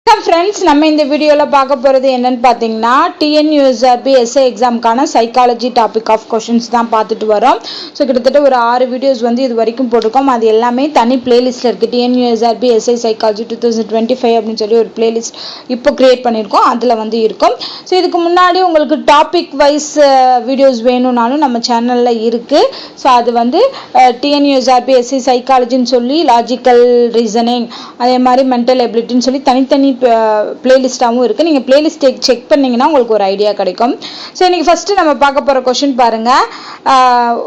Friends, நம்ம இந்த வீடியோல பார்க்க போறது என்னன்னு பாத்தீங்கன்னா TNUSRB SA எக்ஸாம்க்கான சைக்காலஜி டாபிக் ஆஃப் क्वेश्चंस தான் பார்த்துட்டு வரோம். சோ கிட்டத்தட்ட ஒரு 6 வீடியோஸ் வந்து இது வரைக்கும் போட்டுருக்கோம். அது எல்லாமே தனி பிளேலிஸ்ட்ல இருக்கு. TNUSRB SA சைக்காலஜி 2025 அப்படினு சொல்லி ஒரு பிளேலிஸ்ட் இப்போ கிரியேட் பண்ணிருக்கோம். அதுல வந்து இருக்கும். சோ இதுக்கு முன்னாடி உங்களுக்கு டாபிக் வைஸ் வீடியோஸ் வேணும்னாலும் நம்ம சேனல்ல இருக்கு. சோ அது வந்து TNUSRB SA சைக்காலஜின்னு சொல்லி லாஜிக்கல் ரீசனிங் அதே மாதிரி மென்டல் எபிலிட்டின்னு சொல்லி தனித்தனி பிளேலிஸ்டாவும் இருக்கு. நீங்க பிளேலிஸ்ட் செக் பண்ணீங்கன்னா உங்களுக்கு ஒரு ஐடியா கிடைக்கும். சோ இன்னைக்கு ஃபர்ஸ்ட் நம்ம பார்க்க போற क्वेश्चन பாருங்க.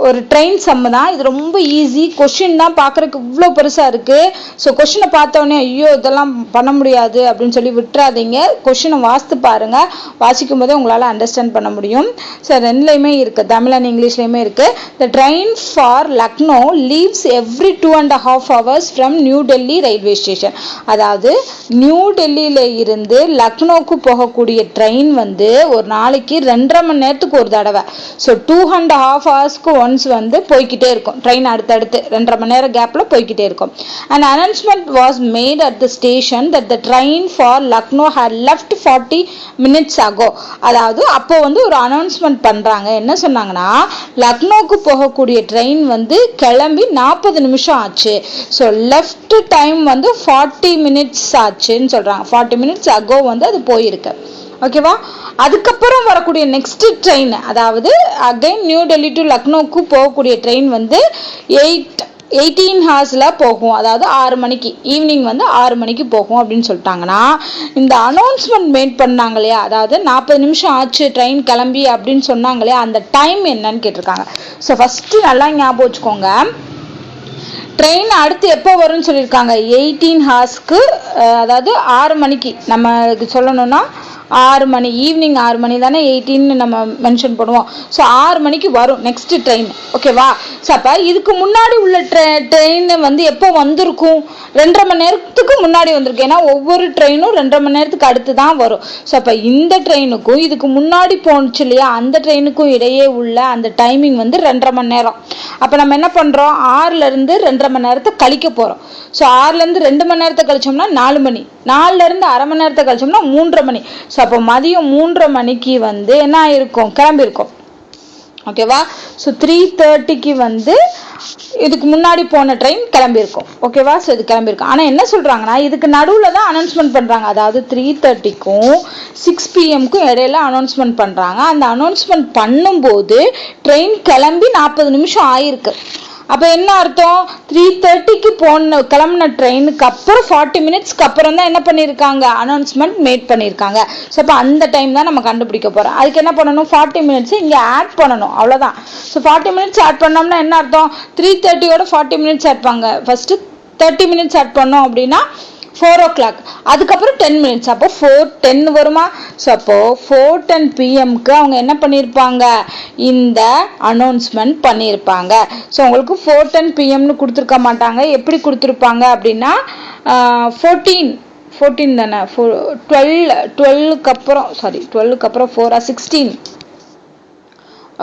ஒரு ட்ரெயின் சம் தான். இது ரொம்ப ஈஸி. क्वेश्चन தான் பார்க்கறதுக்கு இவ்ளோ பெருசா இருக்கு. சோ क्वेश्चனை பார்த்த உடனே ஐயோ இதெல்லாம் பண்ண முடியாது அப்படினு சொல்லி விட்டுறாதீங்க. क्वेश्चனை வாசித்து பாருங்க. வாசிக்கும் போதே உங்களால அண்டர்ஸ்டாண்ட் பண்ண முடியும். சோ ரெண்டுலயுமே இருக்கு. தமிழ் and இங்கிலீஷ்லயுமே இருக்கு. The train for Lucknow leaves every 2.5 hours from New Delhi railway station. அதாவது நியூ டெல்லியில இருந்து லக்னோக்கு போகக்கூடிய ட்ரெயின் வந்து ஒரு நாளைக்கு 2.5 மணி நேரத்துக்கு ஒரு தடவை. ஸோ 2.5 ஹவர்ஸ்க்கு ஒன்ஸ் வந்து போய்கிட்டே இருக்கும். ட்ரெயின் அடுத்தடுத்து 2.5 மணி நேரம் கேப்ல போய்கிட்டே இருக்கும். An announcement was made at the station that the train for Lucknow had left 40 minutes ago. அதாவது அப்போ வந்து ஒரு அனௌன்ஸ்மெண்ட் பண்றாங்க. என்ன சொன்னாங்கன்னா லக்னோக்கு போகக்கூடிய ட்ரெயின் வந்து கிளம்பி 40 நிமிஷம் ஆச்சு. ஸோ லெஃப்ட் டைம் வந்து 40 minutes ஆச்சுன்னு சொல்றாங்க. 40 minutes ago வந்து அது போயிருக்கு. ஓகேவா? அதுக்கப்புறம் வரக்கூடிய நெக்ஸ்ட் ட்ரெயின், அதாவது அகைன் நியூ டெல்லி டு லக்னோக்கு போகக்கூடிய ட்ரெயின் வந்து 18 ஹார்ஸ்ல போகும். அதாவது 6 மணிக்கு ஈவினிங் வந்து 6 மணிக்கு போகும் அப்படின்னு சொல்லிட்டாங்கன்னா இந்த அனௌன்ஸ்மெண்ட் மேட் பண்ணாங்க இல்லையா, அதாவது 40 நிமிஷம் ஆச்சு ட்ரெயின் கிளம்பி அப்படின்னு சொன்னாங்க இல்லையா, அந்த டைம் என்னன்னு கேட்டிருக்காங்க. ஸோ ஃபர்ஸ்ட் நல்லா ஞாபகம் வச்சுக்கோங்க. ட்ரெயின் அடுத்து எப்போ வரும்னு சொல்லியிருக்காங்க 18 ஹார்ஸ்க்கு, அதாவது 6 மணிக்கு. நம்ம சொல்லணும்னா 6 மணி, ஈவினிங் 6 மணி தானே 18 நம்ம மென்ஷன் பண்ணுவோம். ஸோ 6 மணிக்கு வரும் நெக்ஸ்ட் ட்ரெயின். ஓகேவா? ஸோ அப்போ இதுக்கு முன்னாடி உள்ள ட்ரெயின் வந்து எப்போ வந்திருக்கும்? 2.5 மணி நேரத்துக்கு முன்னாடி வந்திருக்கு. ஏன்னா ஒவ்வொரு ட்ரெயினும் 2.5 மணி நேரத்துக்கு அடுத்து தான் வரும். ஸோ அப்போ இந்த ட்ரெயினுக்கும் இதுக்கு முன்னாடி போனுச்சு இல்லையா அந்த ட்ரெயினுக்கும் இடையே உள்ள அந்த டைமிங் வந்து 2.5 மணி நேரம். அப்போ நம்ம என்ன பண்றோம், 6ல இருந்து 2.5 மணி நேரத்தை கழிக்க போறோம். ஸோ 6ல இருந்து 2 மணி நேரத்தை கழிச்சோம்னா 4 மணி, 4ல இருந்து அரை மணி நேரத்தை கழிச்சோம்னா 3.5 மணி. ஸோ அப்போ மதியம் 3.5 மணிக்கு வந்து என்ன ஆயிருக்கும், கிளம்பியிருக்கும். ஓகேவா? ஸோ 3:30க்கு வந்து இதுக்கு முன்னாடி போன ட்ரெயின் கிளம்பியிருக்கும். ஓகேவா? ஸோ இது கிளம்பியிருக்கும். ஆனால் என்ன சொல்றாங்கன்னா இதுக்கு நடுவில் தான் அனௌன்ஸ்மெண்ட் பண்றாங்க. அதாவது 3:30க்கும் 6 PM இடையில அனௌன்ஸ்மெண்ட் பண்றாங்க. அந்த அனௌன்ஸ்மெண்ட் பண்ணும்போது ட்ரெயின் கிளம்பி 40 நிமிஷம் ஆயிருக்கு. அப்போ என்ன அர்த்தம், 3:30க்கு கிளம்பின ட்ரெயினுக்கு அப்புறம் 40 மினிட்ஸ்க்கு அப்புறம் தான் என்ன பண்ணியிருக்காங்க, அனௌன்ஸ்மெண்ட் மேட் பண்ணியிருக்காங்க. ஸோ அப்போ அந்த டைம் தான் நம்ம கண்டுபிடிக்க போறோம். அதுக்கு என்ன பண்ணணும், 40 மினிட்ஸ் இங்கே ஆட் பண்ணணும். அவ்வளோதான். ஸோ 40 மினிட்ஸ் ஆட் பண்ணோம்னா என்ன அர்த்தம், 3:30யோட 40 மினிட்ஸ் ஆட் பண்ணாங்க. ஃபர்ஸ்ட் 30 மினிட்ஸ் ஆட் பண்ணோம் அப்படின்னா 4 o'clock. அதுக்கப்புறம் 10 மினிட்ஸ். அப்போ 4:10 வருமா? ஸோ அப்போ 4:10 PM அவங்க என்ன பண்ணியிருப்பாங்க, இந்த அனௌன்ஸ்மெண்ட் பண்ணியிருப்பாங்க. ஸோ உங்களுக்கு 4:10 PM கொடுத்துருக்க மாட்டாங்க. எப்படி கொடுத்துருப்பாங்க அப்படின்னா 14 தானே, 12க்கு அப்புறம் 4 16.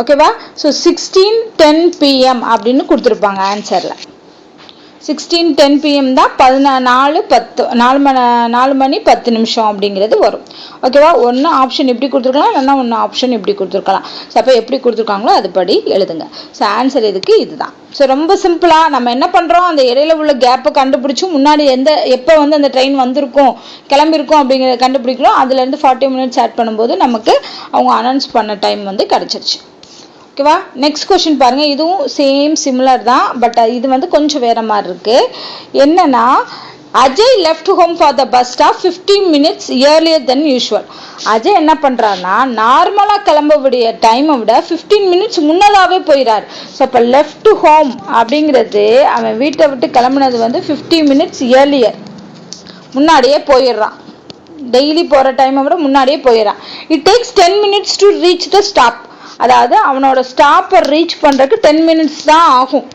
ஓகேவா? ஸோ 16:10 PM அப்படின்னு கொடுத்துருப்பாங்க ஆன்சர்ல. 16:10 PM தான் 4 மணி 10 நிமிஷம் அப்படிங்கிறது வரும். ஓகேவா? ஒன்று ஆப்ஷன் இப்படி கொடுத்துருக்கலாம், இல்லைன்னா ஒன்று ஆப்ஷன் இப்படி கொடுத்துருக்கலாம். ஸோ அப்போ எப்படி கொடுத்துருக்காங்களோ அதுபடி எழுதுங்க. ஸோ ஆன்சர் இதுக்கு இதுதான். ஸோ ரொம்ப சிம்பிளா நம்ம என்ன பண்றோம், அந்த இடையில உள்ள கேப்பை கண்டுபிடிச்சு முன்னாடி எப்போ வந்து அந்த ட்ரெயின் வந்திருக்கும் கிளம்பியிருக்கும் அப்படிங்கிறத கண்டுபிடிக்கிறோம். அதுல இருந்து 40 மினிட்ஸ் ஆட் பண்ணும்போது நமக்கு அவங்க அனௌன்ஸ் பண்ண டைம் வந்து கிடைச்சிருச்சு. ஓகேவா? நெக்ஸ்ட் क्वेश्चन பாருங்க. இதுவும் சேம் சிமிலர் தான், பட் இது வந்து கொஞ்சம் வேற மாதிரி இருக்கு. என்னன்னா Ajay left home for the bus stop 15 minutes earlier than usual. Ajay என்ன பண்றாருன்னா நார்மலா கிளம்பக்கூடிய டைமை விட 15 minutes முன்னதாவே போயிடாரு. ஸோ அப்போ லெஃப்ட் ஹோம் அப்படிங்கிறது அவன் வீட்டை விட்டு கிளம்புனது வந்து 15 minutes earlier, முன்னாடியே போயிடுறான். டெய்லி போற டைமை விட முன்னாடியே போயிடுறான். It takes 10 minutes to reach the stop. அதாவது அவனோட ஸ்டாப்பை ரீச் பண்றதுக்கு 10 மினிட்ஸ் தான் ஆகும்.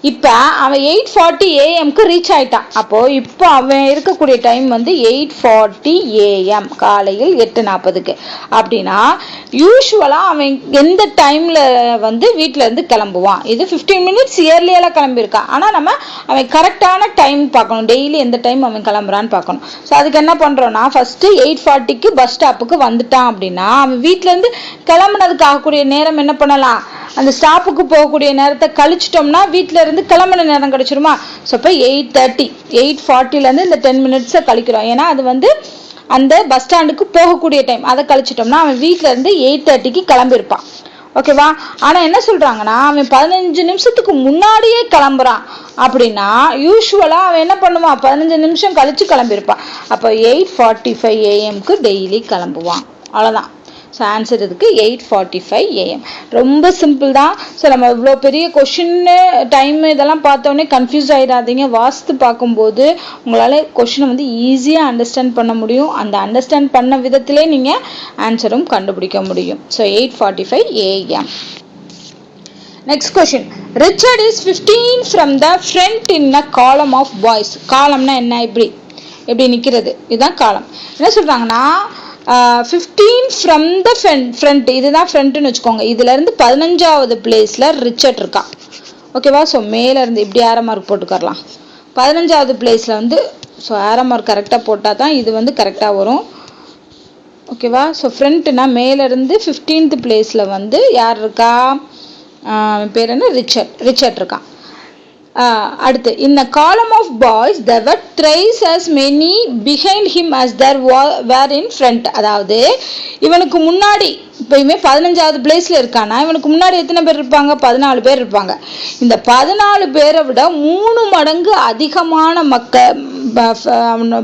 இப்போ அவன் 8:40 AM ரீச் ஆயிட்டான். அப்போ இப்போ அவன் இருக்கக்கூடிய டைம் வந்து 8:40 AM, காலையில் 8:40. அப்படின்னா யூஸ்வலாக அவன் எந்த டைமில் வந்து வீட்டில் இருந்து கிளம்புவான்? இது 15 minutes இயர்லியெல்லாம் கிளம்பியிருக்கான். ஆனால் நம்ம அவன் கரெக்டான டைம் பார்க்கணும், டெய்லி எந்த டைம் அவன் கிளம்புறான்னு பார்க்கணும். ஸோ அதுக்கு என்ன பண்ணுறோன்னா, ஃபஸ்ட்டு 8:40 பஸ் ஸ்டாப்புக்கு வந்துட்டான் அப்படின்னா அவன் வீட்டிலேருந்து கிளம்புனதுக்கு ஆகக்கூடிய நேரம் என்ன பண்ணலாம்? அந்த ஸ்டாப்புக்கு போகக்கூடிய நேரத்தை கழிச்சிட்டோம்னா வீட்டில் இருந்து கிளம்புன நேரம் கிடைச்சிருமா? ஸோ இப்போ 8:30, 8:40 இந்த 10 minutes கழிக்கிறோம். ஏன்னா அது வந்து அந்த பஸ் ஸ்டாண்டுக்கு போகக்கூடிய டைம். அதை கழிச்சிட்டோம்னா அவன் வீட்டில் இருந்து 8:30 கிளம்பியிருப்பான். ஓகேவா? ஆனால் என்ன சொல்கிறாங்கன்னா, அவன் 15 நிமிஷத்துக்கு முன்னாடியே கிளம்புறான் அப்படின்னா யூஸ்வலாக அவன் என்ன பண்ணுவான்? 15 நிமிஷம் கழிச்சு கிளம்பியிருப்பான். அப்போ 8:45 AM டெய்லி கிளம்புவான். அவ்வளோதான். ஸோ ஆன்சர் இதுக்கு 8:45 AM. ரொம்ப சிம்பிள் தான். ஸோ நம்ம இவ்வளோ பெரிய கொஷின்னு டைம் இதெல்லாம் பார்த்தோன்னே கன்ஃபியூஸ் ஆகிடாதீங்க. வாஸ்து பார்க்கும்போது உங்களால் கொஷினை வந்து ஈஸியாக அண்டர்ஸ்டாண்ட் பண்ண முடியும். அந்த அண்டர்ஸ்டாண்ட் பண்ண விதத்திலே நீங்கள் ஆன்சரும் கண்டுபிடிக்க முடியும். So 8:45 AM. Next question. Richard is 15 from the front in a column of boys. காலம்னா என்ன? இப்படி நிற்கிறது, இதுதான் காலம். என்ன சொல்கிறாங்கன்னா, 15 from the front, இதுதான் ஃப்ரண்ட்னு வச்சுக்கோங்க. இதுலேருந்து 15வது பிளேஸில் ரிச்சர்ட் இருக்கான். ஓகேவா? ஸோ மேலேருந்து இப்படி ஆரோ மார்க் போட்டுக்கரலாம். 15வது பிளேஸில் வந்து ஸோ ஆரோ மார்க் கரெக்டாக போட்டால் தான் இது வந்து கரெக்டாக வரும். ஓகேவா? ஸோ ஃப்ரண்ட்னா மேலேருந்து 15th பிளேஸில் வந்து யார் இருக்கா? பேர் என்ன? ரிச்சர்ட் இருக்கான். அடுத்து, in the column of boys there were thrice as many behind him as there were in front. அதாவது இவனுக்கு முன்னாடி இப்போ இவன் 15வது பிளேஸ்ல இருக்கானா, இவனுக்கு முன்னாடி எத்தனை பேர் இருப்பாங்க? 14 பேர் இருப்பாங்க. இந்த 14 பேரை விட 3 மடங்கு அதிகமான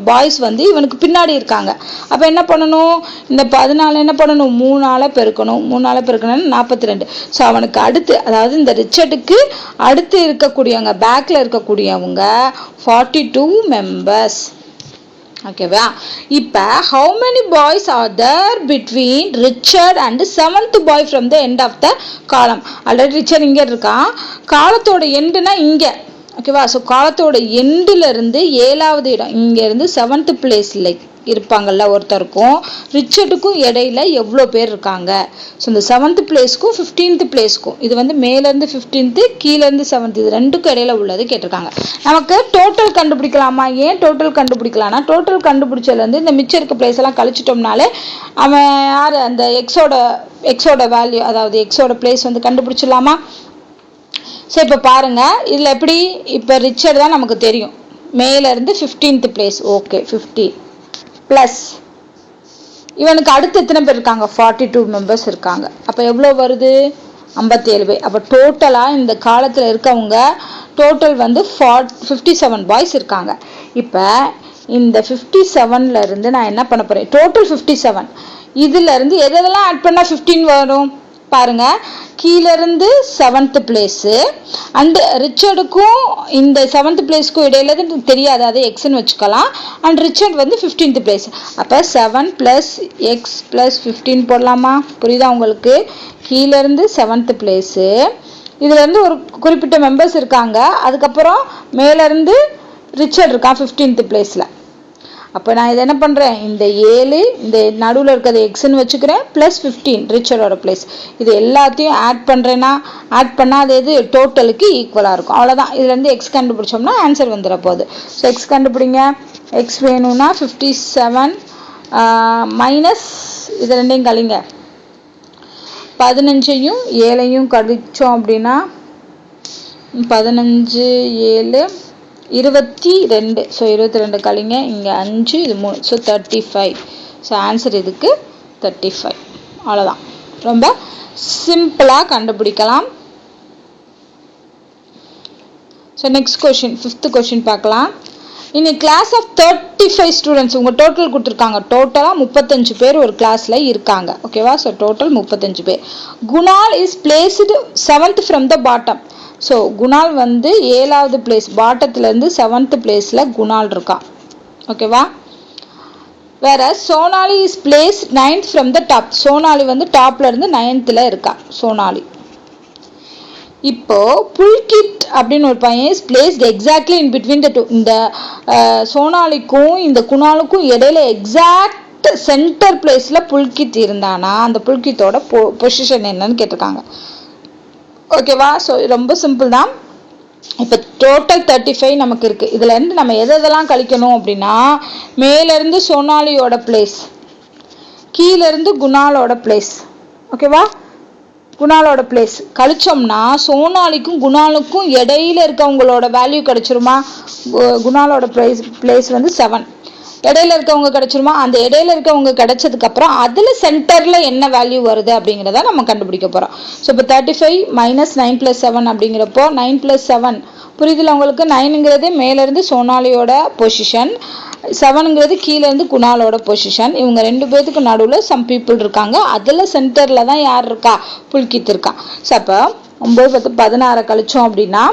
பாய்ஸ் வந்து இவனுக்கு பின்னாடி இருக்காங்க. அப்போ என்ன பண்ணணும்? இந்த 14 என்ன பண்ணணும்? 3ஆல் பெருக்கணும். 3ஆல் பெருக்கணும்னா 42. ஸோ அவனுக்கு அடுத்து, அதாவது இந்த ரிச்சர்டுக்கு அடுத்து இருக்கக்கூடியவங்க, பேக்கில் இருக்கக்கூடியவங்க 42 members. ஓகேவா? இப்போ how many boys are there between Richard and 7th boy from the end of the column? Already Richard இங்கே இருக்கான். காலத்தோட எண்டுனா இங்கே. ஓகேவா? ஸோ காலத்தோட எண்டில் இருந்து 7வது இடம், இங்கேருந்து 7th பிளேஸில் இருப்பாங்கல்ல ஒருத்தருக்கும் ரிச்சர்டுக்கும் இடையில எவ்வளோ பேர் இருக்காங்க? ஸோ இந்த 7th பிளேஸ்க்கும் 15th பிளேஸ்க்கும், இது வந்து மேலேருந்து 15th, கீழேருந்து 7th, இது ரெண்டுக்கும் இடையில உள்ளது கேட்டிருக்காங்க. நமக்கு டோட்டல் கண்டுபிடிக்கலாமா? ஏன் டோட்டல் கண்டுபிடிக்கலாம்னா, டோட்டல் கண்டுபிடிச்சதுலேருந்து இந்த மிச்சம் இருக்க பிளேஸ் எல்லாம் கழிச்சிட்டோம்னாலே அவன் யார்? அந்த எக்ஸோட வேல்யூ, அதாவது எக்ஸோட பிளேஸ் வந்து கண்டுபிடிச்சிடலாமா? ஸோ இப்போ பாருங்கள், இதில் எப்படி? இப்போ ரிச்சர்ட் தான் நமக்கு தெரியும், மேலேருந்து 15th பிளேஸ். ஓகே, 50 ப்ளஸ் இவனுக்கு அடுத்து எத்தனை பேர் இருக்காங்க? 42 members இருக்காங்க. அப்போ எவ்வளோ வருது? 57 பேர். அப்போ டோட்டலாக இந்த காலத்தில் இருக்கவங்க டோட்டல் வந்து 57 பாய்ஸ் இருக்காங்க. இப்போ இந்த 57ல இருந்து நான் என்ன பண்ண போகிறேன்? டோட்டல் 57, இதிலேருந்து எதெல்லாம் ஆட் பண்ணால் 15 வரும் பாருங்க. கீழேருந்து 7th பிளேஸு, அண்ட் ரிச்சர்டுக்கும் இந்த 7th பிளேஸ்க்கும் இடையில தெரியாது, அதை எக்ஸ்ன்னு வச்சுக்கலாம். அண்ட் ரிச்சர்ட் வந்து 15th பிளேஸ். அப்போ 7 + x + 15 போடலாமா? புரியுதா உங்களுக்கு? கீழேருந்து 7th பிளேஸு, இதுலேருந்து ஒரு குறிப்பிட்ட மெம்பர்ஸ் இருக்காங்க, அதுக்கப்புறம் மேலேருந்து ரிச்சர்ட் இருக்கான் 15th பிளேஸில். அப்போ நான் இதை என்ன பண்ணுறேன்? இந்த 7, இந்த நடுவில் இருக்கிறத எக்ஸ்ன்னு வச்சுக்கிறேன், ப்ளஸ் 15 ரிச்சர்டோட பிளேஸ். இது எல்லாத்தையும் ஆட் பண்ணுறேன்னா, ஆட் பண்ணால் அது எது? டோட்டலுக்கு ஈக்குவலாக இருக்கும். அவ்வளோதான். இதுலேருந்து எக்ஸ் கண்டுபிடிச்சோம்னா ஆன்சர் வந்துட போகுது. ஸோ எக்ஸ் கண்டுபிடிங்க. எக்ஸ் வேணும்னா 57 மைனஸ் இது ரெண்டையும் கழிங்க, 15ஐயும் 7ஐயும் கழிச்சோம் அப்படின்னா 15 7 22. ஸோ 22 கழிங்க, இங்கே 5, இது 3, ஸோ 35. ஸோ ஆன்சர் இதுக்கு 35. அவ்வளோதான். ரொம்ப சிம்பிளாக கண்டுபிடிக்கலாம். So next question, 5th question பார்க்கலாம். இனி கிளாஸ் ஆஃப் 35 ஸ்டூடெண்ட்ஸ், உங்கள் டோட்டல் கொடுத்துருக்காங்க. டோட்டலாக 35 பேர் ஒரு கிளாஸில் இருக்காங்க. ஓகேவா? ஸோ டோட்டல் 35 பேர். Kunal is placed 7th from the bottom. So Kunal வந்து 7வது பிளேஸ், பாட்டத்துலேருந்து 7th பிளேஸில் குணால் இருக்கான். ஓகேவா? வேற Sonali is place 9th from the top. Sonali வந்து டாப்லேருந்து 9th இருக்கா சோனாலி. இப்போ புல்கிட் அப்படின்னு ஒரு பையன் is placed exactly in between the two. இந்த சோனாலிக்கும் இந்த குணாலுக்கும் இடையில எக்ஸாக்ட் சென்டர் பிளேஸ்ல புல்கிட் இருந்தானா அந்த புல்கிட்டோட பொசிஷன் என்னன்னு கேட்டிருக்காங்க. ஓகேவா? ஸோ ரொம்ப சிம்பிள் தான். இப்போ டோட்டல் 35 நமக்கு இருக்கு. இதுல இருந்து நம்ம எதெல்லாம் கழிக்கணும் அப்படின்னா, மேல இருந்து சோனாலியோட பிளேஸ், கீழ இருந்து குணாலோட பிளேஸ். ஓகேவா? குணாலோட பிளேஸ் கழிச்சோம்னா சோனாலிக்கும் குணாலுக்கும் இடையில இருக்கவங்களோட வேல்யூ கிடைச்சிருமா? குணாலோட பிளேஸ் வந்து 7. இடையில இருக்கவங்க கிடைச்சிருமா? அந்த இடையில இருக்கவங்க கிடைச்சதுக்கு அப்புறம் அதுல சென்டர்ல என்ன வேல்யூ வருது அப்படிங்கிறத நம்ம கண்டுபிடிக்க போறோம். ஸோ இப்போ 35 மைனஸ் 9 + 7 அப்படிங்கிறப்போ 9 + 7 புரியுதுல உங்களுக்கு? 9ங்கிறது மேல இருந்து சோனாலியோட பொசிஷன், 7ங்கிறது கீழே இருந்து குணாலோட பொசிஷன். இவங்க 2 பேத்துக்கு நடுவில் சம் பீப்புள் இருக்காங்க. அதில் சென்டரில் தான் யார் இருக்கா? புல்கித் இருக்கா. ஸோ அப்போ 9, 10, 16 கழிச்சோம் அப்படின்னா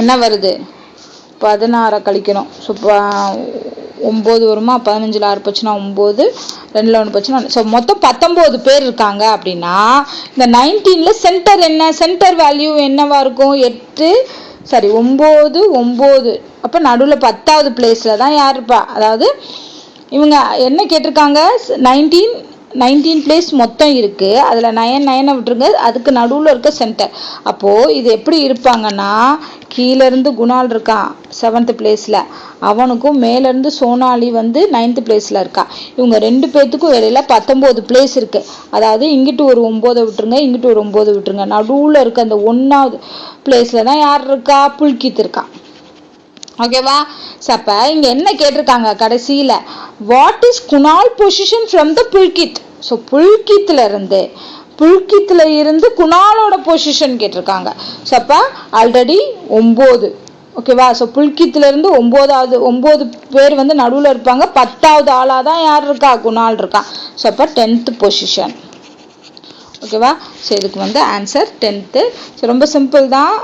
என்ன வருது? 16 கழிக்கணும். ஸோ 9 வருமா? 15ல் 6 போச்சுன்னா 9, 2ல் 1 போச்சுன்னா. ஸோ மொத்தம் 19 பேர் இருக்காங்க அப்படின்னா இந்த 19ல சென்டர் என்ன? சென்டர் வேல்யூ என்னவா இருக்கும்? 9, 9. அப்போ நடுவில் 10வது பிளேஸில் தான் யார் இருப்பா? அதாவது இவங்க என்ன கேட்டிருக்காங்க? 19 பிளேஸ் மொத்தம் இருக்கு. அதில் 9 விட்டுருங்க. அதுக்கு நடுவில் இருக்க சென்டர். அப்போது இது எப்படி இருப்பாங்கன்னா, கீழே இருந்து குணால் இருக்கான் 7th பிளேஸில், அவனுக்கும் மேலேருந்து சோனாலி வந்து 9th பிளேஸில் இருக்கா. இவங்க 2 பேர்த்துக்கும் இடையில 19 பிளேஸ் இருக்கு. அதாவது இங்கிட்டு ஒரு 9 விட்டுருங்க, இங்கிட்டு ஒரு 9 விட்டுருங்க. நடுவில் இருக்க அந்த 1வது பிளேஸில் தான் யார் இருக்கா? புல்கித் இருக்கா. ஓகேவா? அப்ப இங்க என்ன கேட்டிருக்காங்க கடைசியில? What is Kunal position from the Pulkit? So புல்கித்ல இருந்து குணாலோட பொசிஷன் கேட்டிருக்காங்க. ஸோ அப்ப ஆல்ரெடி 9. ஓகேவா? ஸோ புல்கித்ல இருந்து 9 பேர் வந்து நடுவில் இருப்பாங்க. 10வது ஆளா தான் யார் இருக்கா? குணால் இருக்கா. ஸோ அப்ப 10th பொசிஷன். ஓகேவா? ஸோ இதுக்கு வந்து ஆன்சர் 10th. ஸோ ரொம்ப சிம்பிள் தான்.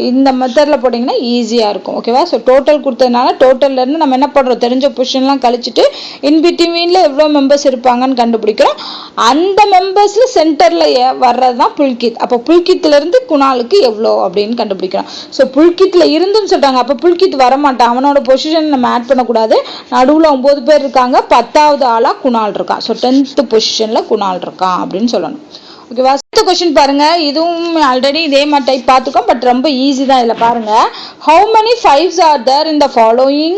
இந்த மெத்தடில் போட்டிங்கன்னா ஈஸியாக இருக்கும். ஓகேவா? ஸோ டோட்டல் கொடுத்ததுனால டோட்டல்லேருந்து நம்ம என்ன பண்ணுறோம்? தெரிஞ்ச பொசிஷன்லாம் கழிச்சிட்டு இன்பிட்வீனில் எவ்வளோ மெம்பர்ஸ் இருப்பாங்கன்னு கண்டுபிடிக்கிறோம். அந்த மெம்பர்ஸில் சென்டரில் வர்றது தான் புல்கித். அப்போ புல்கித்லேருந்து குணாலுக்கு எவ்வளோ அப்படின்னு கண்டுபிடிக்கிறோம். ஸோ புல்கித்தில் இருந்துன்னு சொல்கிறாங்க. அப்போ புல்கித் வரமாட்டான். அவனோட பொசிஷன் நம்ம ஆட் பண்ணக்கூடாது. நடுவில் 9 பேர் இருக்காங்க. 10வது ஆளாக குணால் இருக்கான். ஸோ 10th பொசிஷனில் குணால் இருக்கான் அப்படின்னு சொல்லணும். ஓகேவா? அடுத்த கொஸ்டின் பாருங்க. இதுவும் ஆல்ரெடி இதே மாதிரி டைப் பார்த்துக்கோம். பட் ரொம்ப ஈஸி தான். இதில் பாருங்க. How many 5s are there in the following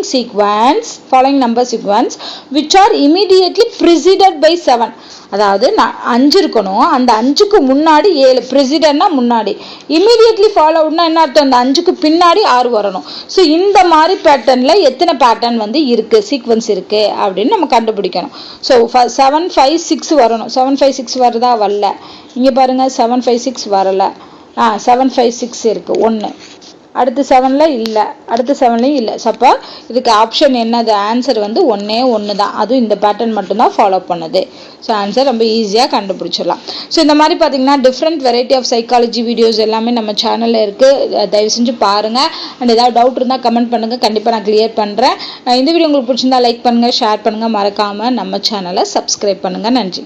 number sequence which are immediately preceded by 7? அதாவது 5 இருக்கணும். அந்த 5க்கு முன்னாடி 7. ப்ரெசிடென்ட்னா முன்னாடி, இமீடியட்லி ஃபாலோவுட்னா என்ன அர்த்தம்? அந்த 5க்கு பின்னாடி 6 வரணும். ஸோ இந்த மாதிரி பேட்டர்னில் எத்தனை பேட்டர்ன் வந்து இருக்குது, சீக்வன்ஸ் இருக்குது அப்படின்னு நம்ம கண்டுபிடிக்கணும். ஸோ 7, 5, 6 வரணும். 7, 5, 6 வருதா? வரல. இங்கே பாருங்கள் 7, 5, 6 வரலை. 7, 5, 6 இருக்குது 1. அடுத்து 7ல் இல்லை, அடுத்து 7லையும் இல்லை. அப்போ இதுக்கு ஆப்ஷன் என்னது? ஆன்சர் வந்து 1 தான். அதுவும் இந்த பேட்டர்ன் மட்டும்தான் ஃபாலோ பண்ணுது. ஸோ ஆன்சர் ரொம்ப ஈஸியாக கண்டுபிடிச்சிடலாம். ஸோ இந்த மாதிரி பார்த்தீங்கன்னா different variety of psychology videos எல்லாமே நம்ம சேனலில் இருக்குது. தயவு செஞ்சு பாருங்கள். அண்ட் ஏதாவது டவுட் இருந்தால் கமெண்ட் பண்ணுங்கள். கண்டிப்பாக நான் கிளியர் பண்ணுறேன். இந்த வீடியோ உங்களுக்கு பிடிச்சிருந்தா லைக் பண்ணுங்கள், ஷேர் பண்ணுங்கள். மறக்காமல் நம்ம சேனலை சப்ஸ்கிரைப் பண்ணுங்கள். நன்றி.